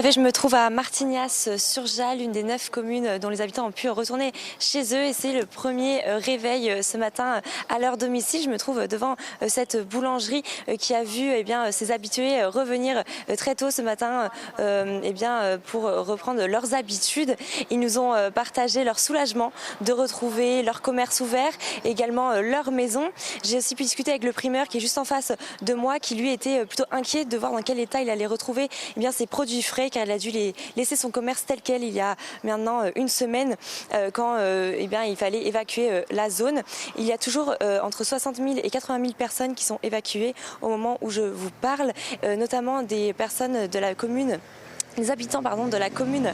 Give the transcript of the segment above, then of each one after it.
Je me trouve à Martignas-sur-Jalles, une des 9 communes dont les habitants ont pu retourner chez eux. Et c'est le premier réveil ce matin à leur domicile. Je me trouve devant cette boulangerie qui a vu ses habitués revenir très tôt ce matin pour reprendre leurs habitudes. Ils nous ont partagé leur soulagement de retrouver leur commerce ouvert, également leur maison. J'ai aussi pu discuter avec le primeur qui est juste en face de moi, qui lui était plutôt inquiet de voir dans quel état il allait retrouver ses produits frais, car il a dû laisser son commerce tel quel il y a maintenant une semaine quand il fallait évacuer la zone. Il y a toujours entre 60 000 et 80 000 personnes qui sont évacuées au moment où je vous parle, notamment des personnes de la commune. Les habitants de la commune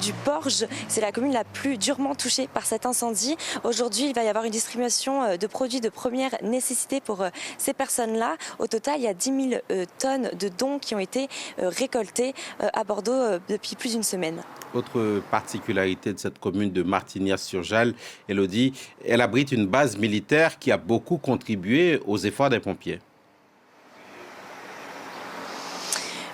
du Porge, c'est la commune la plus durement touchée par cet incendie. Aujourd'hui, il va y avoir une distribution de produits de première nécessité pour ces personnes-là. Au total, il y a 10 000 tonnes de dons qui ont été récoltées à Bordeaux depuis plus d'une semaine. Autre particularité de cette commune de Martignas-sur-Jalles, Elodie, elle abrite une base militaire qui a beaucoup contribué aux efforts des pompiers.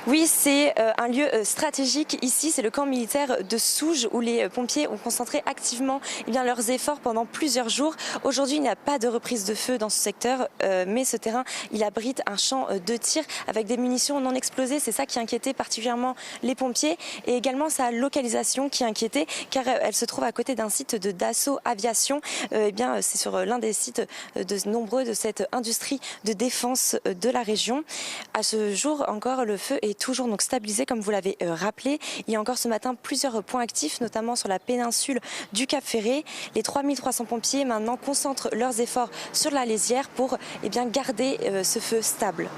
Oui, c'est un lieu stratégique ici, c'est le camp militaire de Souges où les pompiers ont concentré activement leurs efforts pendant plusieurs jours. Aujourd'hui, il n'y a pas de reprise de feu dans ce secteur, mais ce terrain, il abrite un champ de tir avec des munitions non explosées. C'est ça qui inquiétait particulièrement les pompiers et également sa localisation qui inquiétait car elle se trouve à côté d'un site de Dassault Aviation. C'est sur l'un des sites de nombreux de cette industrie de défense de la région. À ce jour encore, le feu est toujours stabilisé comme vous l'avez rappelé. Il y a encore ce matin plusieurs points actifs, notamment sur la péninsule du Cap Ferré. Les 3300 pompiers maintenant concentrent leurs efforts sur la Lésière pour garder ce feu stable.